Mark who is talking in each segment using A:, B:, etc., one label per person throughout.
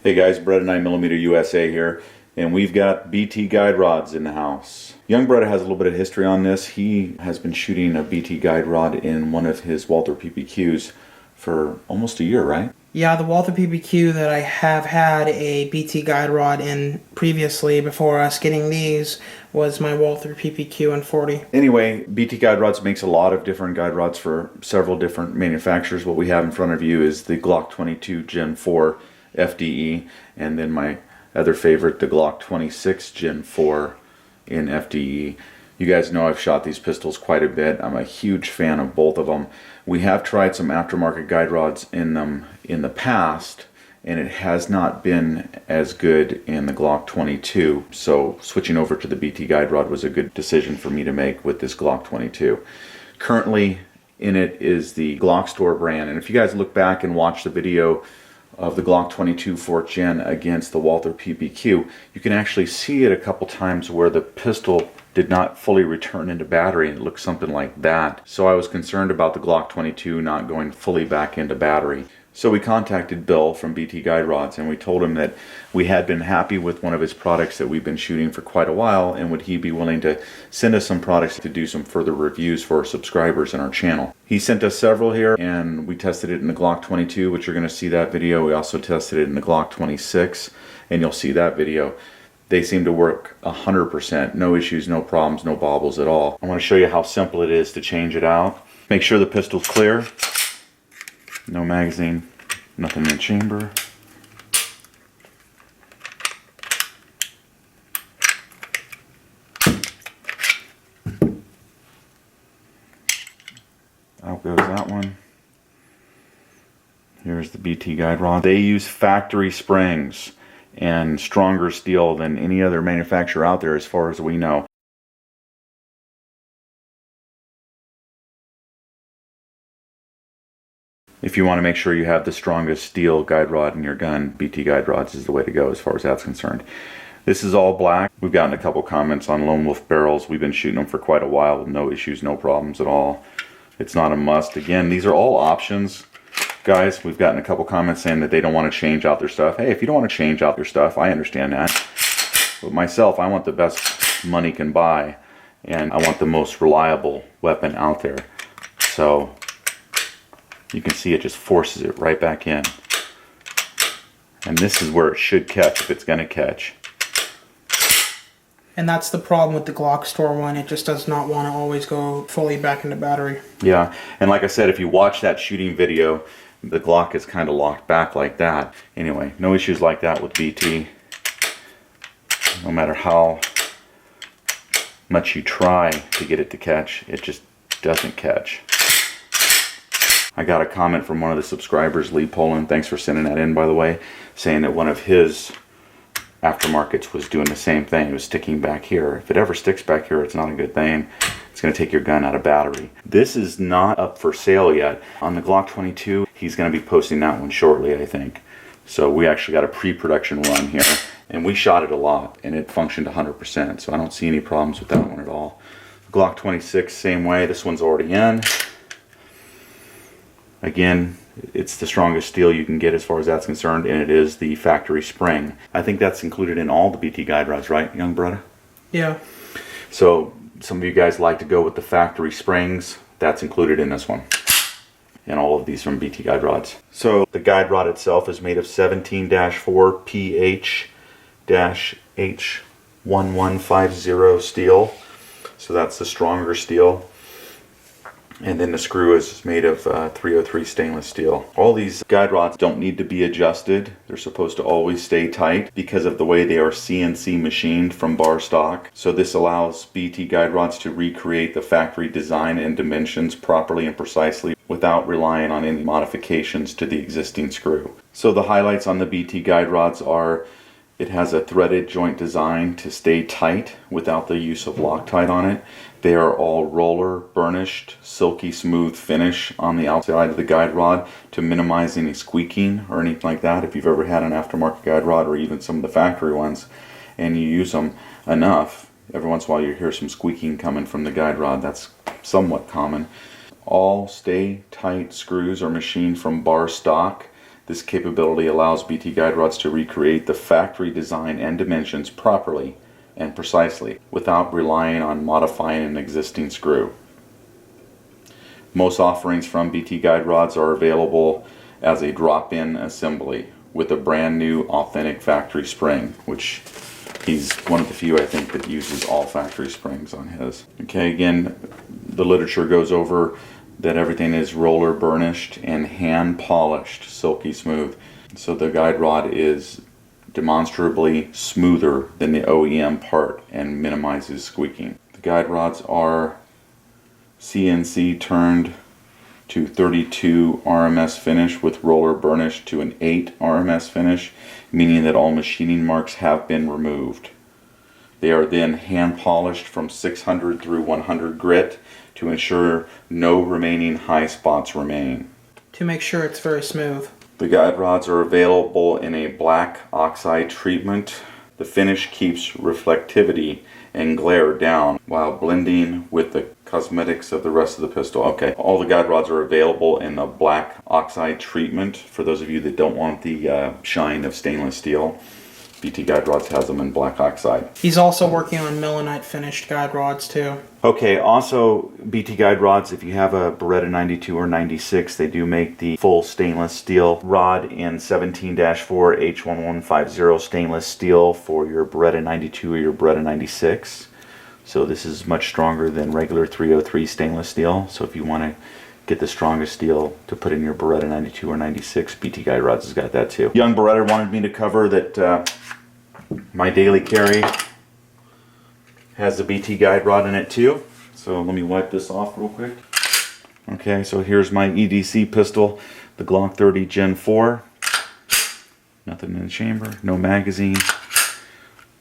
A: Hey guys, Beretta 9mm USA here, and we've got BT guide rods in the house. Young Beretta has a little bit of history on this. He has been shooting a BT guide rod in one of his Walther PPQs for almost a year, right?
B: Yeah, the Walther PPQ that I have had a BT guide rod in previously before us getting these was my Walther PPQ M2.
A: Anyway, BT guide rods makes a lot of different guide rods for several different manufacturers. What we have in front of you is the Glock 22 Gen 4 FDE, and then my other favorite, the Glock 26 Gen 4 in FDE. You guys know I've shot these pistols quite a bit. I'm a huge fan of both of them. We have tried some aftermarket guide rods in them in the past, and it has not been as good in the Glock 22. So switching over to the BT guide rod was a good decision for me to make with this Glock 22. Currently in it is the Glock Store brand, and if you guys look back and watch the video of the Glock 22 4th Gen against the Walther PPQ, you can actually see it a couple times where the pistol did not fully return into battery, and it looks something like that. So I was concerned about the Glock 22 not going fully back into battery. So we contacted Bill from BT Guide Rods, and we told him that we had been happy with one of his products that we've been shooting for quite a while, and would he be willing to send us some products to do some further reviews for our subscribers in our channel. He sent us several here, and we tested it in the Glock 22, which you're going to see that video. We also tested it in the Glock 26, and you'll see that video. They seem to work 100%. No issues, no problems, no bobbles at all. I want to show you how simple it is to change it out. Make sure the pistol's clear. No magazine, nothing in the chamber. Out goes that one. Here's the BT guide rod. They use factory springs and stronger steel than any other manufacturer out there as far as we know. If you want to make sure you have the strongest steel guide rod in your gun, BT guide rods is the way to go as far as that's concerned. This is all black. We've gotten a couple comments on Lone Wolf barrels. We've been shooting them for quite a while with no issues, no problems at all. It's not a must. Again, these are all options. Guys, we've gotten a couple comments saying that they don't want to change out their stuff. Hey, if you don't want to change out your stuff, I understand that. But myself, I want the best money can buy, and I want the most reliable weapon out there. So you can see it just forces it right back in. And this is where it should catch if it's going to catch.
B: And that's the problem with the Glock Store one. It just does not want to always go fully back into battery.
A: Yeah, and like I said, if you watch that shooting video, the Glock is kind of locked back like that. Anyway, no issues like that with BT. No matter how much you try to get it to catch, it just doesn't catch. I got a comment from one of the subscribers, Lee Poland, thanks for sending that in by the way, saying that one of his aftermarkets was doing the same thing. It was sticking back here. If it ever sticks back here, it's not a good thing. It's going to take your gun out of battery. This is not up for sale yet. On the Glock 22, he's going to be posting that one shortly, I think. So we actually got a pre-production run here, and we shot it a lot, and it functioned 100%, so I don't see any problems with that one at all. Glock 26, same way. This one's already in. Again, it's the strongest steel you can get as far as that's concerned, and it is the factory spring. I think that's included in all the BT guide rods, right, young Beretta?
B: Yeah.
A: So some of you guys like to go with the factory springs. That's included in this one. And all of these from BT guide rods. So the guide rod itself is made of 17-4 PH-H1150 steel. So that's the stronger steel. And then the screw is made of 303 stainless steel. All these guide rods don't need to be adjusted. They're supposed to always stay tight because of the way they are CNC machined from bar stock. So this allows BT guide rods to recreate the factory design and dimensions properly and precisely without relying on any modifications to the existing screw. So the highlights on the BT guide rods are it has a threaded joint design to stay tight without the use of Loctite on it. They are all roller, burnished, silky smooth finish on the outside of the guide rod to minimize any squeaking or anything like that. If you've ever had an aftermarket guide rod or even some of the factory ones and you use them enough, every once in a while you hear some squeaking coming from the guide rod. That's somewhat common. All stay tight screws are machined from bar stock. This capability allows BT guide rods to recreate the factory design and dimensions properly and precisely without relying on modifying an existing screw. Most offerings from BT guide rods are available as a drop-in assembly with a brand new authentic factory spring, which he's one of the few, I think, that uses all factory springs on his. Okay, again, the literature goes over that everything is roller burnished and hand polished, silky smooth. So the guide rod is demonstrably smoother than the OEM part and minimizes squeaking. The guide rods are CNC turned to 32 RMS finish with roller burnish to an 8 RMS finish, meaning that all machining marks have been removed. They are then hand polished from 600 through 100 grit to ensure no remaining high spots remain.
B: To make sure it's very smooth.
A: The guide rods are available in a black oxide treatment. The finish keeps reflectivity and glare down while blending with the cosmetics of the rest of the pistol. Okay, all the guide rods are available in the black oxide treatment. For those of you that don't want the shine of stainless steel, BT Guide Rods has them in black oxide.
B: He's also working on melanite finished guide rods too.
A: Okay, also BT Guide Rods, if you have a Beretta 92 or 96, they do make the full stainless steel rod in 17-4 H1150 stainless steel for your Beretta 92 or your Beretta 96. So this is much stronger than regular 303 stainless steel. So if you want to get the strongest steel to put in your Beretta 92 or 96, BT Guide Rods has got that too. Young Beretta wanted me to cover that my daily carry has the BT Guide Rod in it too. So let me wipe this off real quick. Okay, so here's my EDC pistol, the Glock 30 Gen 4. Nothing in the chamber, no magazine.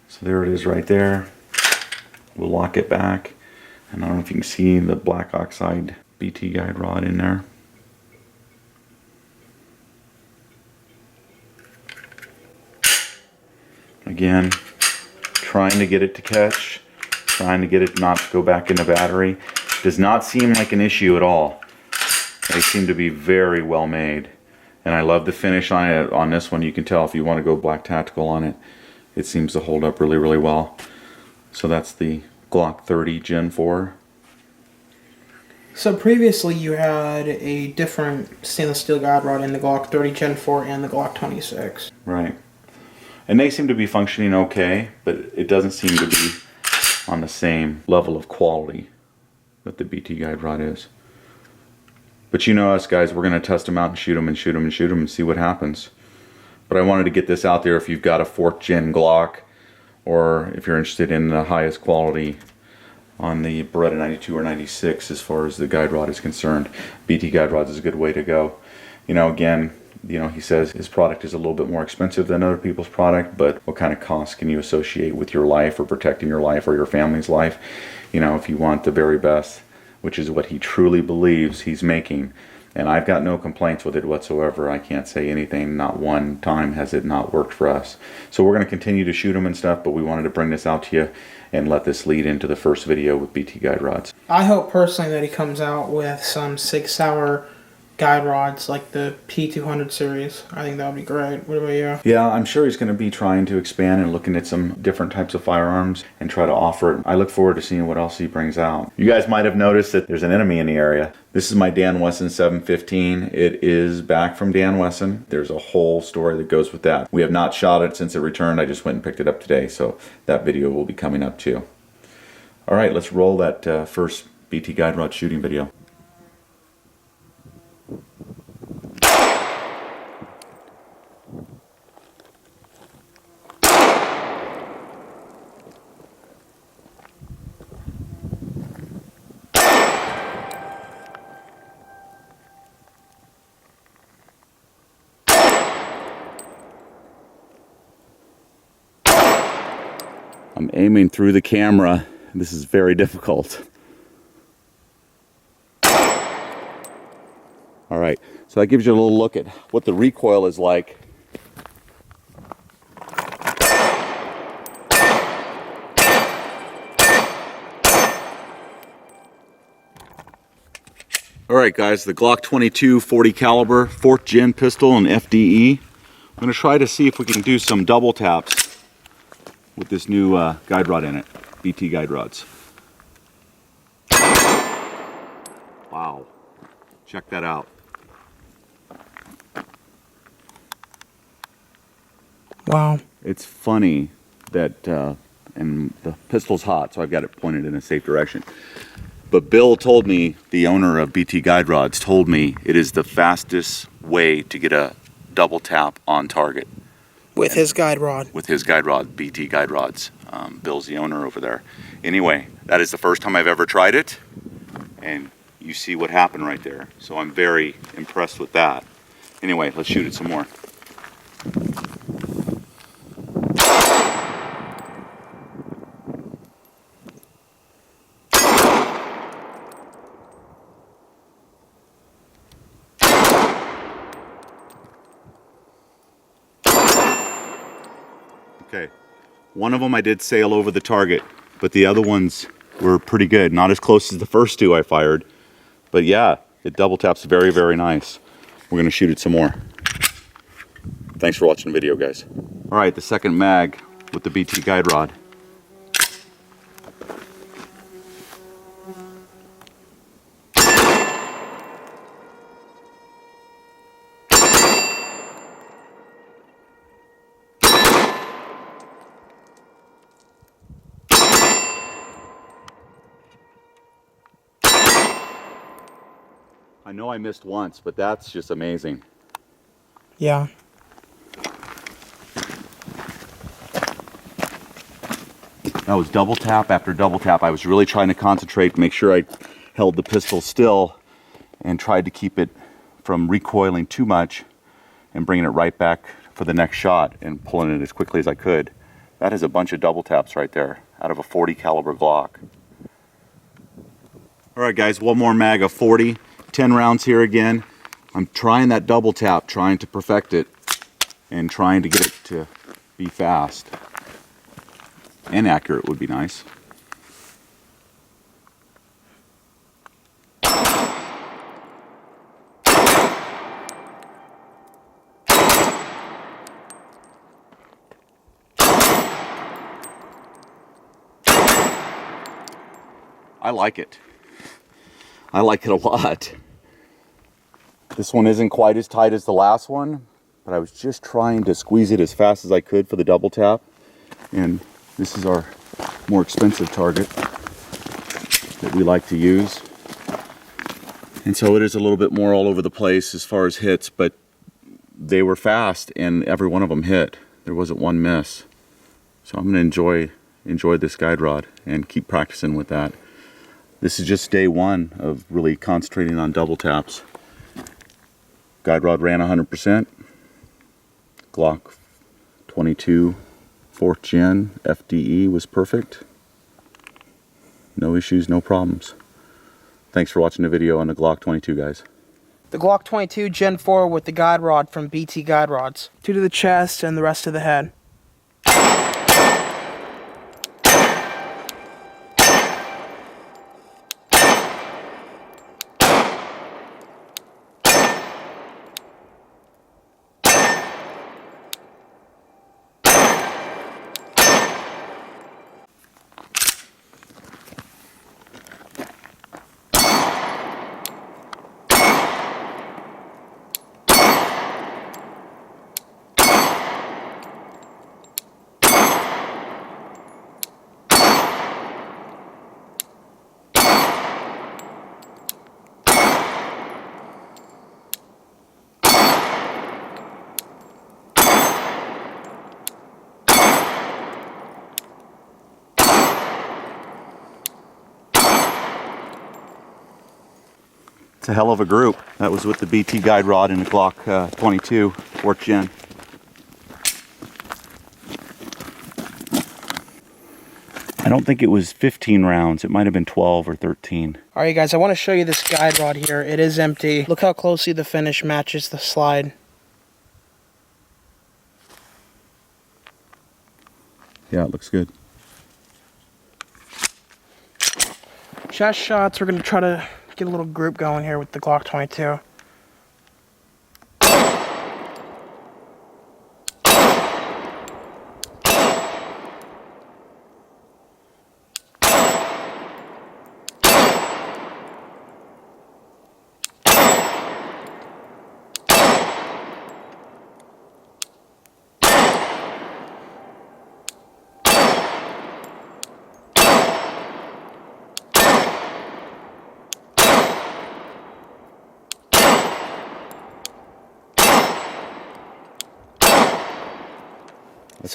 A: So there it is right there. We'll lock it back. And I don't know if you can see the black oxide BT Guide Rod in there. Again, trying to get it to catch, trying to get it not to go back in the battery. Does not seem like an issue at all. They seem to be very well made. And I love the finish on it. On this one, you can tell if you want to go black tactical on it, it seems to hold up really, really well. So that's the Glock 30 Gen 4.
B: So previously you had a different stainless steel guide rod in the Glock 30 Gen 4 and the Glock 26.
A: Right. And they seem to be functioning okay, but it doesn't seem to be on the same level of quality that the BT Guide Rod is. But you know us guys, we're going to test them out and shoot them and shoot them and shoot them and see what happens. But I wanted to get this out there if you've got a 4th gen Glock, or if you're interested in the highest quality on the Beretta 92 or 96 as far as the guide rod is concerned. BT Guide Rods is a good way to go. You know, again, he says his product is a little bit more expensive than other people's product, but what kind of costs can you associate with your life or protecting your life or your family's life? You know, if you want the very best, which is what he truly believes he's making. And I've got no complaints with it whatsoever. I can't say anything. Not one time has it not worked for us. So we're going to continue to shoot them and stuff, but we wanted to bring this out to you and let this lead into the first video with BT Guide Rods.
B: I hope personally that he comes out with some Sig Sauer guide rods like the P200 series. I think that would be great. What about you?
A: Yeah, I'm sure he's going to be trying to expand and looking at some different types of firearms and try to offer it. I look forward to seeing what else he brings out. You guys might have noticed that there's an enemy in the area. This is my Dan Wesson 715. It is back from Dan Wesson. There's a whole story that goes with that. We have not shot it since it returned. I just went and picked it up today, so that video will be coming up too. All right, let's roll that first BT Guide Rod shooting video. I'm aiming through the camera. This is very difficult. All right, so that gives you a little look at what the recoil is like. All right, guys, the Glock 22 40 caliber 4th gen pistol and FDE. I'm going to try to see if we can do some double taps with this new guide rod in it, BT guide rods. Wow, check that out.
B: Wow.
A: It's funny that, and the pistol's hot, so I've got it pointed in a safe direction. But Bill told me, the owner of BT Guide Rods, told me it is the fastest way to get a double tap on target.
B: With his guide rod.
A: With his guide rod, BT Guide Rods. Bill's the owner over there. Anyway, that is the first time I've ever tried it, and you see what happened right there. So I'm very impressed with that. Anyway, let's shoot it some more. Okay, one of them I did sail over the target, but the other ones were pretty good. Not as close as the first two I fired, but yeah, it double taps very, very nice. We're gonna shoot it some more. Thanks for watching the video, guys. All right, the second mag with the BT guide rod. I know I missed once, but that's just amazing.
B: Yeah.
A: That was double tap after double tap. I was really trying to concentrate, make sure I held the pistol still and tried to keep it from recoiling too much and bringing it right back for the next shot and pulling it as quickly as I could. That is a bunch of double taps right there out of a 40 caliber Glock. All right, guys, one more mag of 40. 10 rounds here again. I'm trying that double tap, trying to perfect it and trying to get it to be fast and accurate would be nice. I like it. I like it a lot. This one isn't quite as tight as the last one, but I was just trying to squeeze it as fast as I could for the double tap. And this is our more expensive target that we like to use. And so it is a little bit more all over the place as far as hits, but they were fast and every one of them hit. There wasn't one miss. So I'm gonna enjoy this guide rod and keep practicing with that. This is just day one of really concentrating on double taps. Guide rod ran 100%. Glock 22 4th gen FDE was perfect. No issues, no problems. Thanks for watching the video on the Glock 22, guys.
B: The Glock 22 Gen 4 with the guide rod from BT Guide Rods. 2 to the chest and the rest of the head.
A: It's a hell of a group. That was with the BT guide rod and the Glock 22 4th gen. I don't think it was 15 rounds. It might have been 12 or 13.
B: Alright guys, I want to show you this guide rod here. It is empty. Look how closely the finish matches the slide.
A: Yeah, it looks good.
B: Chest shots, we're going to try to get a little group going here with the Glock 22.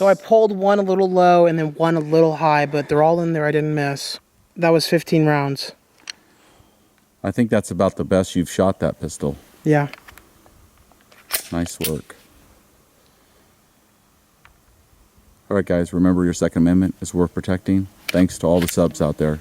B: So I pulled one a little low and then one a little high, but they're all in there. I didn't miss. That was 15 rounds.
C: I think that's about the best you've shot that pistol.
B: Yeah.
C: Nice work. All right, guys, remember your Second Amendment is worth protecting. Thanks to all the subs out there.